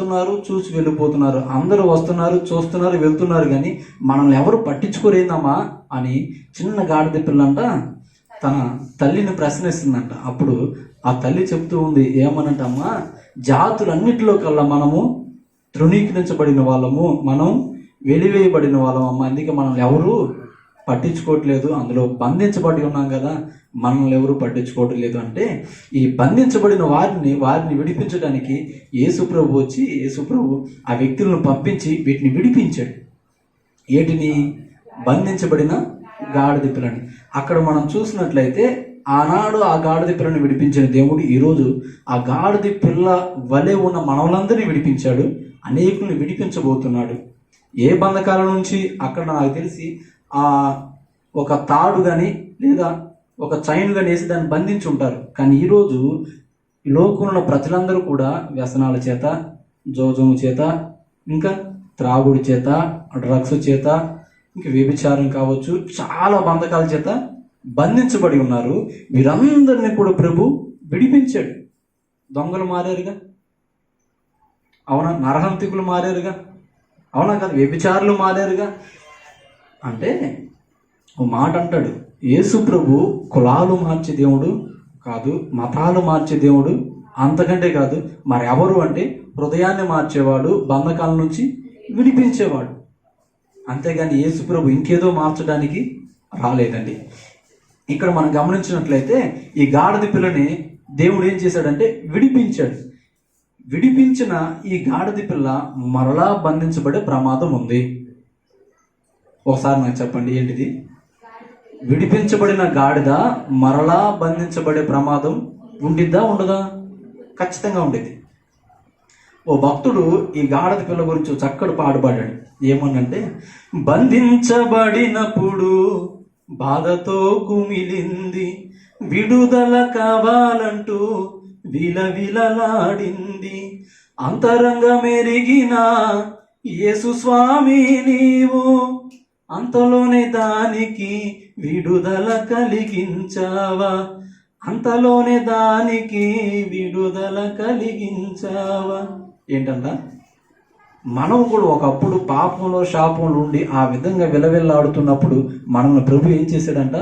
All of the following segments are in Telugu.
వస్తున్నారు, చూసి వెళ్ళిపోతున్నారు. అందరూ వస్తున్నారు, చూస్తున్నారు, వెళ్తున్నారు, కానీ మనల్ని ఎవరు పట్టించుకోరేందమ్మా అని చిన్న గాడిద పిల్లంట తన తల్లిని ప్రశ్నిస్తుందంట. అప్పుడు ఆ తల్లి చెప్తూ ఉంది, ఏమనంటమ్మా, జాతులన్నిటిలో కల్లా మనము తృణీకరించబడిన వాళ్ళము, మనం వెలివేయబడిన వాళ్ళం అమ్మ, అందుకే మనల్ని ఎవరు పట్టించుకోవట్లేదు, అందులో బంధించబడి ఉన్నాం కదా, మనల్ని ఎవరు పట్టించుకోవట్లేదు అంటే, ఈ బంధించబడిన వారిని విడిపించడానికి యేసుప్రభు వచ్చి, యేసుప్రభు ఆ వ్యక్తులను పంపించి వీటిని విడిపించాడు. ఏటిని? బంధించబడిన గాడిద పిల్లని. అక్కడ మనం చూసినట్లయితే ఆనాడు ఆ గాడిద పిల్లని విడిపించిన దేవుడు ఈరోజు ఆ గాడిద పిల్ల వలె ఉన్న మనవలందరినీ విడిపించాడు, అనేకుల్ని విడిపించబోతున్నాడు. ఏ బంధకాల నుంచి? అక్కడ నాకు తెలిసి ఒక తాడు కానీ లేదా ఒక చైన్ కానీ వేసి దాన్ని బంధించి ఉంటారు. కానీ ఈరోజు లోకంలో ప్రజలందరూ కూడా వ్యసనాల చేత, జోజము చేత, ఇంకా త్రాగుడి చేత, డ్రగ్స్ చేత, ఇంకా వ్యభిచారం కావచ్చు, చాలా బంధకాల చేత బంధించబడి ఉన్నారు. వీరందరినీ కూడా ప్రభు విడిపించాడు. దొంగలు మారారుగా, అవునా? నరహంతికులు మారారుగా, అవునా కదా? వ్యభిచారులు మారారుగా. అంటే ఓ మాట అంటాడు, యేసు ప్రభు కులాలు మార్చే దేవుడు కాదు, మతాలు మార్చే దేవుడు అంతకంటే కాదు, మరి ఎవరు అంటే హృదయాన్ని మార్చేవాడు, బంధకాల నుంచి విడిపించేవాడు. అంతేగాని యేసు ప్రభు ఇంకేదో మార్చడానికి రాలేదండి. ఇక్కడ మనం గమనించినట్లయితే ఈ గాడిద పిల్లని దేవుడు ఏం చేశాడంటే విడిపించాడు. విడిపించిన ఈ గాడిద పిల్ల మరలా బంధించబడే ప్రమాదం ఉంది. ఒకసారి నాకు చెప్పండి, ఏంటిది? విడిపించబడిన గాడిద మరలా బంధించబడే ప్రమాదం ఉండిద్దా, ఉండదా? ఖచ్చితంగా ఉండేది. ఓ భక్తుడు ఈ గాడిద పిల్ల గురించి చక్కటి పాట పాడాడు. ఏమనంటే, బంధించబడినప్పుడు బాధతో కుమిలింది, విడుదల కావాలంటూ విలవిలలాడింది, అంతరంగ మెరిగిన యేసు స్వామి నీవు, అంతలోనే దానికి విడుదల కలిగించావా, అంతలోనే దానికి విడుదల కలిగించావా. ఏంటంట? మనం కూడా ఒకప్పుడు పాపంలో, శాపంలో ఉండి ఆ విధంగా విలవిల్లాడుతున్నప్పుడు మనల్ని ప్రభు ఏం చేశాడంట?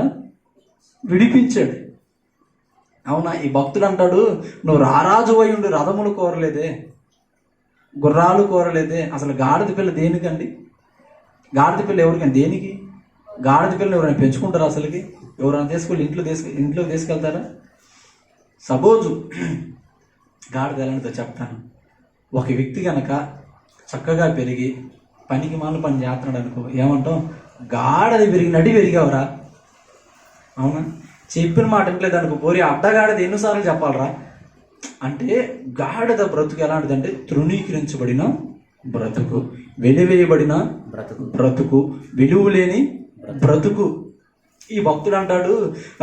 విడిపించాడు. అవునా? ఈ భక్తుడు అంటాడు, నువ్వు రారాజు అయి ఉండి రథములు కోరలేదే, గుర్రాలు కోరలేదే. అసలు గాడిద పిల్ల దేనికండి? గాడిద పిల్ల ఎవరికండి? దేనికి? గాడిద పిల్లని ఎవరైనా పెంచుకుంటారా? అసలుకి ఎవరైనా తీసుకెళ్ళి ఇంట్లో తీసుకెళ్తారా? సపోజు గాడిద ఎలాంటిదో చెప్తాను. ఒక వ్యక్తి కనుక చక్కగా పెరిగి పనికి మాల పని చేస్తున్నాడు అనుకో, ఏమంటాం? గాడిద పెరిగినట్టు పెరిగావరా. అవునా? చెప్పిన మాట ఇంట్లేదు అనుకో, పోరి అడ్డగాడిద ఎన్నిసార్లు చెప్పాలరా అంటే, గాడిద బ్రతుకు ఎలాంటిదంటే తృణీకరించబడిన బ్రతుకు, వెలివేయబడిన బ్రతుకు, విలువ లేని బ్రతుకు. ఈ భక్తుడు అంటాడు,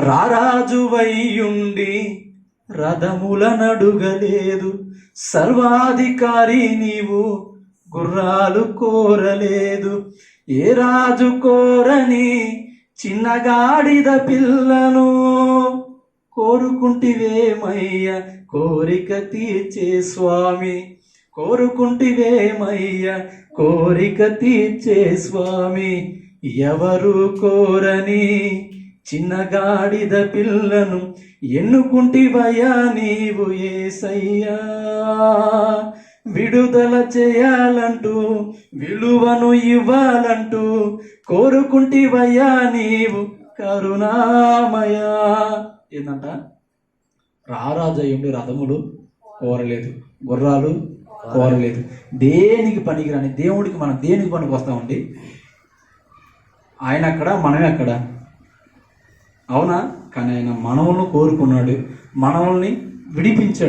రారాజు వయ్యుండి రథముల నడుగలేదు, సర్వాధికారి నీవు గుర్రాలు కోరలేదు, ఏ రాజు కోరని చిన్నగాడిద పిల్లను కోరుకుంటివేమయ్య కోరిక తీర్చే స్వామి, కోరుకుంటివేమయ్య కోరిక తీర్చే స్వామి, ఎవరు కోరని చిన్నగాడిద పిల్లను ఎన్నుకుంటివయ్యా నీవు యేసయ్యా, విడుదల చేయాలంటూ విలువను ఇవ్వాలంటూ కోరుకుంటివయ్యా నీవు కరుణామయా. ఏందంట? రారాజయ్యుండి రథములు కోరలేదు, గుర్రాలు కోరలేదు. దేనికి పనికిరాని దేవుడికి మనం దేనికి పనికి వస్తామండి? ఆయన అక్కడ, మనమే అక్కడ. అవునా? కానీ ఆయన మనవులను కోరుకున్నాడు, మనవుల్ని విడిపించాడు.